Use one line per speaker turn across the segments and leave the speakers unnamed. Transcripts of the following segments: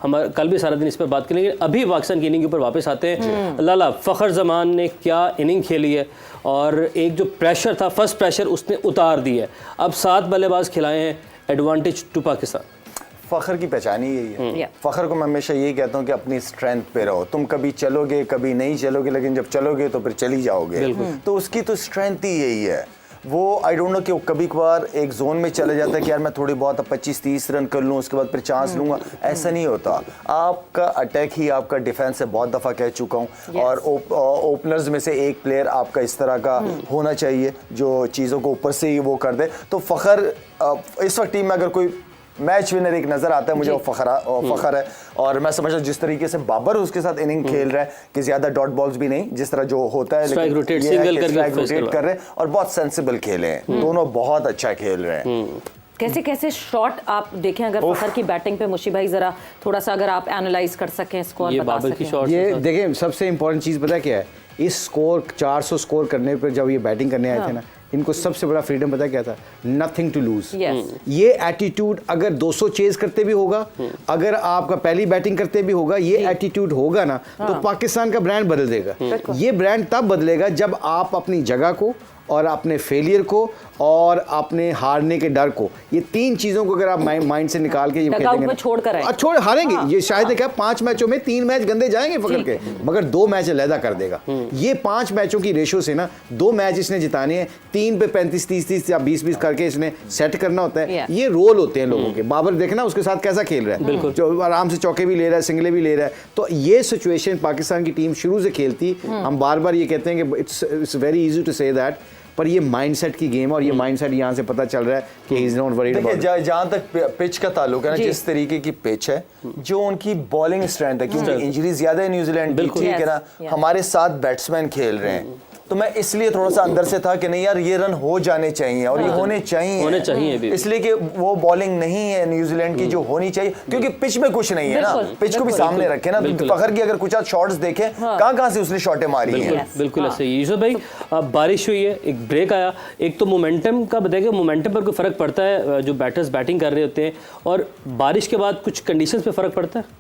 हम कल भी सारा दिन इस पर बात करेंगे। अभी पाकिस्तान की इनिंग के ऊपर वापस आते हैं। लाला, फ़खर जमान ने क्या इनिंग खेली है और एक जो प्रेशर था, फर्स्ट प्रेशर उसने उतार दिया है। अब 7 बल्लेबाज खिलाए हैं, एडवांटेज टू पाकिस्तान।
फ़खर की पहचान ही यही है। फ़खर को मैं हमेशा यही कहता हूँ कि अपनी स्ट्रेंथ पे रहो। तुम कभी चलोगे, कभी नहीं चलोगे, लेकिन जब चलोगे तो फिर चली जाओगे। तो उसकी तो स्ट्रेंथ ही यही है। वो आई डोंट नो कि कभी कभार एक जोन में चले जाता है कि यार मैं थोड़ी बहुत 25-30 रन कर लूँ, उसके बाद फिर चांस लूँगा। ऐसा नहीं होता। आपका अटैक ही आपका डिफेंस है, बहुत दफ़ा कह चुका हूँ। और ओपनर्स में से एक प्लेयर आपका इस तरह का होना चाहिए जो चीज़ों को ऊपर से ही वो कर दे। तो फ़खर इस वक्त टीम में अगर कोई मैच विनर एक नजर आता है मुझे, वो फ़खर है। और मैं समझता हूँ जिस तरीके से बाबर उसके साथ इनिंग खेल रहा है कि ज्यादा डॉट बॉल्स भी नहीं, जिस तरह जो होता है,
स्ट्राइक रोटेट
कर रहे हैं और बहुत सेंसिबल खेले हैं। दोनों बहुत अच्छा खेल रहे हैं।
कैसे कैसे शॉट आप देखें, अगर फ़खर की बैटिंग पे मुशी भाई जरा थोड़ा सा अगर आप एनालाइज कर सकें, स्कोर
ये
बता
बाबर की
सकें।
शॉट
ये देखें, सबसे इंपॉर्टेंट चीज़ पता क्या है, इस स्कोर 400 स्कोर करने पर जब ये बैटिंग करने आए थे ना, इनको सबसे बड़ा फ्रीडम पता क्या था, नथिंग टू लूज। ये एटीट्यूड अगर 200 चेज करते भी होगा, अगर आपका पहली बैटिंग करते भी होगा, ये एटीट्यूड होगा ना, तो पाकिस्तान का ब्रांड बदल देगा। ये ब्रांड तब बदलेगा जब आप अपनी जगह को और अपने फेलियर को और अपने हारने के डर को, ये 3 चीज़ों को अगर आप माइंड से निकाल के ये खेलेंगे, छोड़ हारेंगे। ये शायद क्या 5 मैचों में 3 मैच गंदे जाएंगे फ़खर के, मगर 2 मैच अलहदा कर देगा। ये 5 मैचों की रेशो से ना 2 मैच इसने जिताने हैं, 3 पे 35-30 या 20-20 करके इसने सेट करना होता है। ये रोल होते हैं लोगों के। बाबर देखना उसके साथ कैसा खेल रहा है, जो आराम से चौके भी ले रहा है, सिंगले भी ले रहा है। तो ये सिचुएशन पाकिस्तान की टीम शुरू से खेलती, हम बार बार ये कहते हैं कि it's very easy to say that, पर ये माइंडसेट की गेम है और ये माइंडसेट यहाँ से पता चल रहा है कि he is not worried about.
जहाँ तक पिच का ताल्लुक है ना, जिस तरीके की पिच है, जो उनकी बॉलिंग स्ट्रेंथ है, क्योंकि इंजरी ज्यादा है न्यूजीलैंड की, ठीक है ना, हमारे 7 बैट्समैन खेल रहे हैं, तो मैं इसलिए थोड़ा सा अंदर से था कि नहीं यार ये रन हो जाने चाहिए और ये होने चाहिए भी। इसलिए कि वो बॉलिंग नहीं है न्यूजीलैंड की जो होनी चाहिए, क्योंकि पिच में कुछ नहीं है ना, पिच को भी सामने रखे ना। फ़खर की अगर कुछ शॉट्स देखें, कहां से उसने शॉटें मारी हैं।
बिल्कुल ऐसे ही। यूसुफ भाई, बारिश हुई है, एक ब्रेक आया, एक तो मोमेंटम का बताइए, मोमेंटम पर कोई फर्क पड़ता है जो बैटर्स बैटिंग कर रहे होते हैं, और बारिश के बाद कुछ कंडीशंस पे फर्क पड़ता है?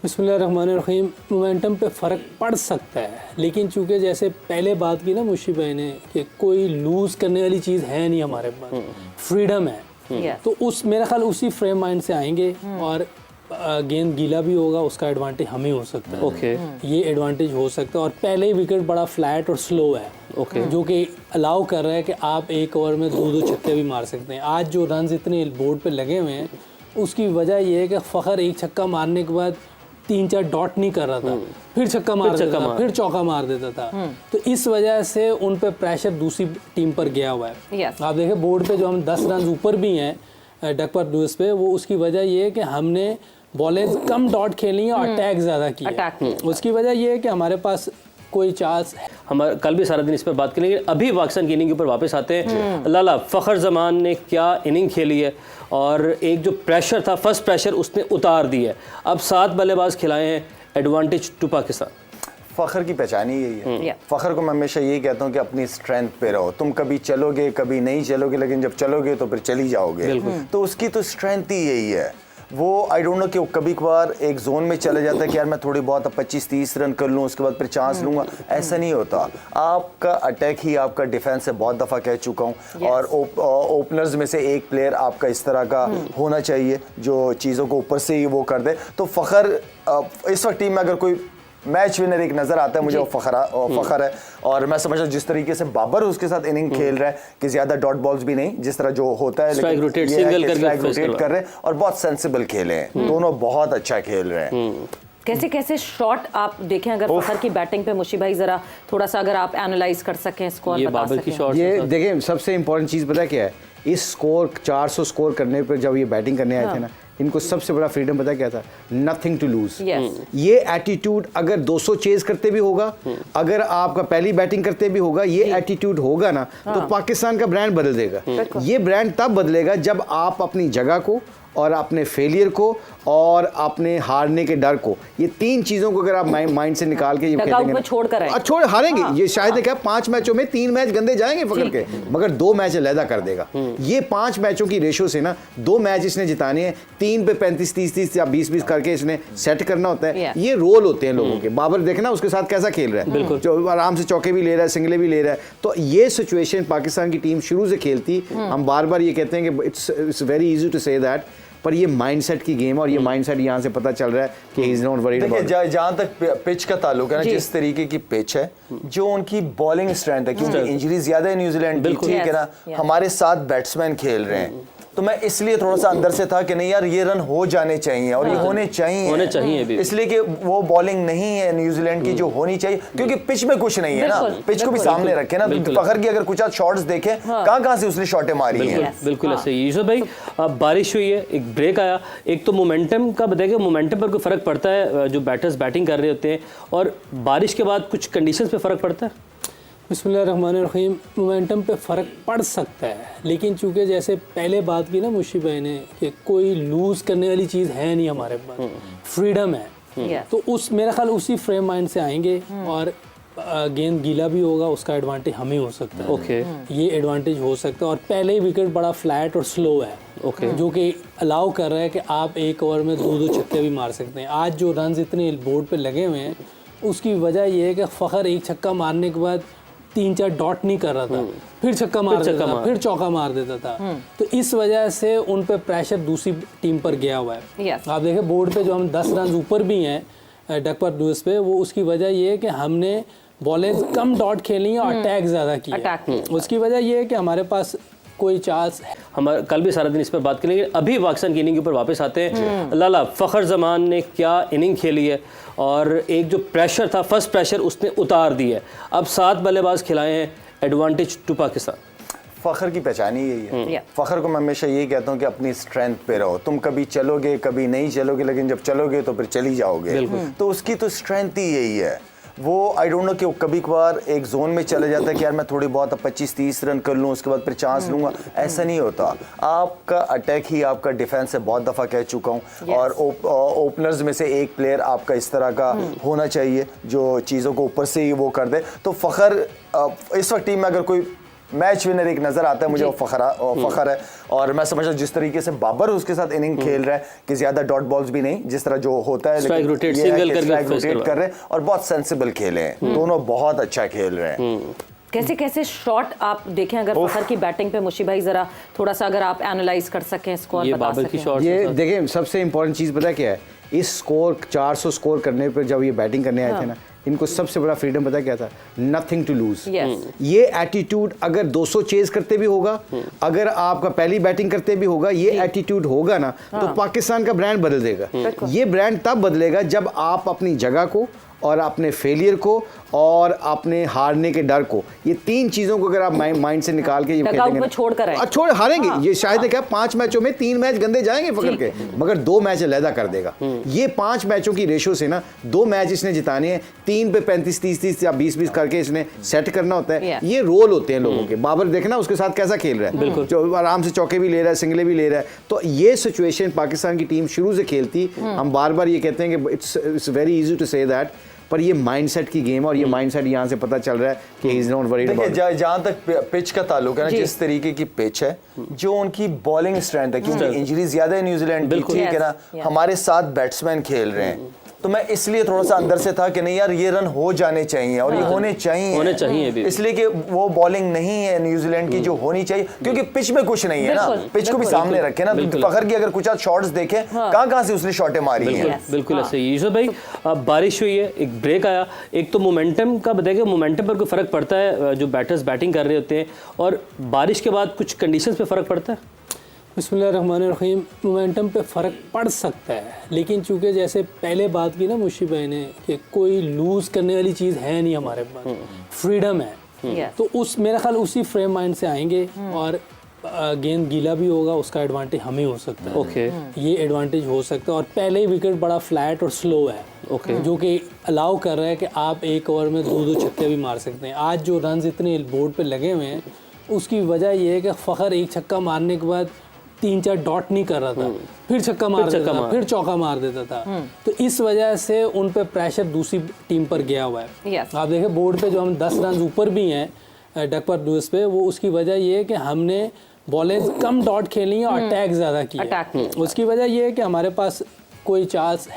बिस्मिल्लाहिर्रहमानिर्रहीम। मोमेंटम पे फ़र्क पड़ सकता है, लेकिन चूंकि जैसे पहले बात की ना मुशी भाई ने कि कोई लूज़ करने वाली चीज़ है नहीं हमारे पास, फ्रीडम है, तो उस मेरा ख्याल उसी फ्रेम माइंड से आएंगे और गेंद गीला भी होगा, उसका एडवांटेज हमें हो सकता है।
ओके,
ये एडवांटेज हो सकता है। और पहले ही विकेट बड़ा फ्लैट और स्लो है, जो कि अलाउ कर रहा है कि आप एक ओवर में 2-2 छक्के भी मार सकते हैं। आज जो रन इतने बोर्ड पे लगे हुए हैं, उसकी वजह यह है कि फ़खर एक छक्का मारने के बाद 3-4 डॉट नहीं कर रहा था, फिर छक्का मार देता था, फिर चौका मार देता था। तो इस वजह से उन पे प्रेशर दूसरी टीम पर गया हुआ है। आप देखें बोर्ड पे जो हम 10 रन ऊपर भी हैं डकवर्थ लुईस पे, वो उसकी वजह ये है कि हमने बॉलेज कम डॉट खेली है और अटैक ज़्यादा किया। उसकी वजह ये है कि हमारे पास कोई चांस।
हम कल भी सारा दिन इस पर बात करेंगे। अभी पाकिस्तान की इनिंग के ऊपर वापस आते हैं। लाला, फ़खर जमान ने क्या इनिंग खेली है और एक जो प्रेशर था, फर्स्ट प्रेशर उसने उतार दिया है। अब 7 बल्लेबाज खिलाए हैं, एडवांटेज टू पाकिस्तान।
फ़खर की पहचान ही यही है। फ़खर को मैं हमेशा यही कहता हूँ कि अपनी स्ट्रेंथ पे रहो। तुम कभी चलोगे, कभी नहीं चलोगे, लेकिन जब चलोगे तो फिर चली जाओगे। तो उसकी तो स्ट्रेंथ ही यही है। वो आई डोंट नो कि कभी कभार एक जोन में चले जाता है कि यार मैं थोड़ी बहुत 25-30 रन कर लूँ, उसके बाद फिर चांस लूँगा। ऐसा नहीं होता। आपका अटैक ही आपका डिफेंस है, बहुत दफ़ा कह चुका हूँ। और ओपनर्स में से एक प्लेयर आपका इस तरह का होना चाहिए जो चीज़ों को ऊपर से ही वो कर दे। तो फ़खर इस वक्त टीम में अगर कोई मैच विनर एक नजर आता है मुझे, वो फ़खर है। और मैं समझता हूँ जिस तरीके से बाबर उसके साथ इनिंग खेल रहा है कि ज्यादा डॉट बॉल्स भी नहीं, जिस तरह जो होता है,
स्ट्राइक रोटेट
कर रहे हैं और बहुत सेंसिबल खेले हैं। दोनों बहुत अच्छा खेल रहे हैं।
कैसे कैसे शॉट आप देखें, अगर फ़खर की बैटिंग पे मुशी भाई जरा थोड़ा सा अगर आप एनालाइज कर सकें, स्कोर बता सकें।
ये देखें, सबसे इंपॉर्टेंट चीज़ पता क्या है, इस स्कोर 400 स्कोर करने पर जब ये बैटिंग करने आए थे ना, इनको सबसे बड़ा फ्रीडम पता क्या था, नथिंग टू लूज। ये एटीट्यूड अगर 200 चेज करते भी होगा, अगर आपका पहली बैटिंग करते भी होगा, ये एटीट्यूड होगा ना, तो पाकिस्तान का ब्रांड बदल देगा। ये ब्रांड तब बदलेगा जब आप अपनी जगह को और अपने फेलियर को और अपने हारने के डर को, ये तीन चीजों को अगर आप माइंड से निकाल के ये खेलेंगे ना,
छोड़कर
छोड़ हारेंगे। ये शायद क्या 5 मैचों में 3 मैच गंदे जाएंगे फखर के, मगर 2 मैच अलहदा कर देगा। ये 5 मैचों की रेशो से ना 2 मैच इसने जिताने हैं, 3 पे 35 30 या 20 करके इसने सेट करना होता है। ये रोल होते हैं लोगों के। बाबर देखना उसके साथ कैसा खेल रहा है, जो आराम से चौके भी ले रहा है, सिंगले भी ले रहा है। तो ये सिचुएशन पाकिस्तान की टीम शुरू से खेलती, हम बार बार ये कहते हैं कि it's very easy to say that, पर ये माइंडसेट की गेम है और ये माइंडसेट यहाँ से पता चल रहा है कि he is not worried about.
जहाँ तक पिच का ताल्लुक है ना, जिस तरीके की पिच है, जो उनकी बॉलिंग स्ट्रेंथ है, क्योंकि इंजरीज ज्यादा है न्यूजीलैंड की, ठीक है ना, हमारे साथ बैट्समैन खेल रहे हैं, तो मैं इसलिए थोड़ा सा अंदर से था कि नहीं यार ये रन हो जाने चाहिए और ये होने चाहिए
भी।
इसलिए कि वो बॉलिंग नहीं है न्यूजीलैंड की जो होनी चाहिए, क्योंकि पिच में कुछ नहीं है ना, पिच को भी सामने रखे ना। फखर की अगर कुछ शॉट्स देखे, कहां से उसने शॉटें मारी हैं।
बिल्कुल ऐसे ही। यूसुफ भाई, बारिश हुई है, एक ब्रेक आया, एक तो मोमेंटम का बताइए, मोमेंटम पर कोई फर्क पड़ता है जो बैटर्स बैटिंग कर रहे होते हैं, और बारिश के बाद कुछ कंडीशंस पे फर्क पड़ता है?
बिस्मिल्लाहिर्रहमानिर्रहीम। मोमेंटम पे फ़र्क पड़ सकता है, लेकिन चूंकि जैसे पहले बात की ना मुशी भाई ने कि कोई लूज़ करने वाली चीज़ है नहीं हमारे पास, फ्रीडम है, तो उस मेरा ख्याल उसी फ्रेम माइंड से आएंगे और गेंद गीला भी होगा, उसका एडवांटेज हमें हो सकता है।
ओके,
ये एडवांटेज हो सकता है। और पहले ही विकेट बड़ा फ्लैट और स्लो है,
ओके,
जो कि अलाउ कर रहा है कि आप एक ओवर में 2 छक्के भी मार सकते हैं। आज जो रन इतने बोर्ड पे लगे हुए हैं, उसकी वजह यह है कि फ़खर एक छक्का मारने के बाद 3-4 डॉट नहीं कर रहा था, फिर छक्का मार देता था, फिर चौका मार देता था। तो इस वजह से उन पे प्रेशर दूसरी टीम पर गया हुआ है। आप देखें बोर्ड पे जो हम 10 रन ऊपर भी हैं डकवर्थ लुईस पे, वो उसकी वजह ये है कि हमने बॉलें कम डॉट खेली हैं और अटैक ज़्यादा किए। उसकी वजह ये है कि हमारे पास कोई चांस है।
हम कल भी सारा दिन इस पर बात करेंगे, अभी पाकिस्तान की इनिंग के ऊपर वापस आते हैं। लाला, फ़खर ज़मान ने क्या इनिंग खेली है, और एक जो प्रेशर था, फर्स्ट प्रेशर उसने उतार दिया है। अब 7 बल्लेबाज खिलाए हैं, एडवांटेज टू पाकिस्तान।
फखर की पहचान ही यही है। फखर को मैं हमेशा यही कहता हूँ कि अपनी स्ट्रेंथ पे रहो। तुम कभी चलोगे कभी नहीं चलोगे, लेकिन जब चलोगे तो फिर चली जाओगे। तो उसकी तो स्ट्रेंथ ही यही है। वो आई डोंट नो कि कभी कभार एक जोन में चले जाता है कि यार मैं थोड़ी बहुत 25-30 रन कर लूँ, उसके बाद फिर चांस लूँगा। ऐसा नहीं होता। आपका अटैक ही आपका डिफेंस है, बहुत दफ़ा कह चुका हूँ। और ओपनर्स में से एक प्लेयर आपका इस तरह का होना चाहिए जो चीज़ों को ऊपर से ही वो कर दे। तो फ़खर इस वक्त टीम में अगर कोई मैच विनर एक नजर आता है मुझे, वो फखर है। और मैं समझता हूँ जिस तरीके से बाबर उसके साथ इनिंग खेल रहा है कि ज्यादा डॉट बॉल्स भी नहीं, जिस तरह जो होता है,
स्ट्राइक रोटेट
कर रहे हैं और बहुत सेंसिबल खेले हैं। दोनों बहुत अच्छा खेल रहे हैं।
कैसे कैसे शॉट आप देखें, अगर फखर की बैटिंग पे मुशी भाई जरा थोड़ा सा अगर आप एनालाइज कर सकें, स्कोर बता सकें।
ये देखें, सबसे इंपॉर्टेंट चीज़ पता क्या है, इस स्कोर 400 स्कोर करने पर जब ये बैटिंग करने आए थे ना, इनको सबसे बड़ा फ्रीडम पता क्या था, नथिंग टू लूज। ये एटीट्यूड अगर 200 चेज करते भी होगा, अगर आपका पहली बैटिंग करते भी होगा, ये एटीट्यूड होगा ना, तो पाकिस्तान का ब्रांड बदल देगा। ये ब्रांड तब बदलेगा जब आप अपनी जगह को और अपने फेलियर को और अपने हारने के डर को, ये 3 चीजों को अगर आप माइंड से निकाल के ये खेलेंगे, छोड़ हारेंगे। ये शायद क्या 5 मैचों में 3 मैच गंदे जाएंगे फखर के, मगर 2 मैच अलहदा कर देगा। ये 5 मैचों की रेशो से ना 2 मैच इसने जिताने हैं, 3 पे 35 30 या 20 करके इसने सेट करना होता है। ये रोल होते हैं लोगों के। बाबर देखना उसके साथ कैसा खेल रहा है, जो आराम से चौके भी ले रहा है, सिंगले भी ले रहा है। तो ये सिचुएशन पाकिस्तान की टीम शुरू से खेलती, हम बार बार ये कहते हैं कि it's very easy to say that, पर ये माइंडसेट की गेम है और ये माइंडसेट यहाँ से पता चल रहा है कि he is not worried about.
जहाँ तक पिच का ताल्लुक है ना, जिस तरीके की पिच है, जो उनकी बॉलिंग स्ट्रेंथ है, क्योंकि इंजरीज ज्यादा है न्यूजीलैंड की, ठीक है ना, हमारे साथ बैट्समैन खेल रहे हैं, तो मैं इसलिए थोड़ा सा अंदर से था कि नहीं यार ये रन हो जाने चाहिए और ये होने चाहिए भी। इसलिए कि वो बॉलिंग नहीं है न्यूजीलैंड की जो होनी चाहिए, क्योंकि पिच में कुछ नहीं है ना, पिच को भी सामने रखे ना। फखर की अगर कुछ शॉट्स देखे, कहां से उसने शॉटें मारी हैं।
बिल्कुल ऐसे ही। यूसुफ भाई, बारिश हुई है, एक ब्रेक आया, एक तो मोमेंटम का बताइए, मोमेंटम पर कोई फर्क पड़ता है जो बैटर्स बैटिंग कर रहे होते हैं, और बारिश के बाद कुछ कंडीशंस पे फर्क पड़ता है?
बिस्मिल्लाहिर्रहमानिर्रहीम। मोमेंटम पे फ़र्क पड़ सकता है, लेकिन चूंकि जैसे पहले बात की ना मुशी भाई ने कि कोई लूज़ करने वाली चीज़ है नहीं हमारे पास, फ्रीडम है, तो उस मेरा ख्याल उसी फ्रेम माइंड से आएंगे और गेंद गीला भी होगा, उसका एडवांटेज हमें हो सकता है।
ओके,
ये एडवांटेज हो सकता है। और पहले ही विकेट बड़ा फ्लैट और स्लो है,
ओके,
जो कि अलाउ कर रहा है कि आप एक ओवर में 2 छक्के भी मार सकते हैं। आज जो रन इतने बोर्ड पे लगे हुए हैं, उसकी वजह यह है कि फ़खर एक छक्का मारने के बाद 3-4 डॉट नहीं कर रहा था, फिर छक्का मार देता था, फिर चौका मार देता था। तो इस वजह से उन पे प्रेशर दूसरी टीम पर गया हुआ है।
Yes.
आप देखें बोर्ड पे जो हम 10 रन ऊपर भी हैं डकवर्थ लुईस पे, वो उसकी वजह ये है कि हमने बॉलें कम डॉट खेली हैं और अटैक ज़्यादा किया।
अटैक किया।
उसकी वजह ये है कि हमारे पास कोई चांस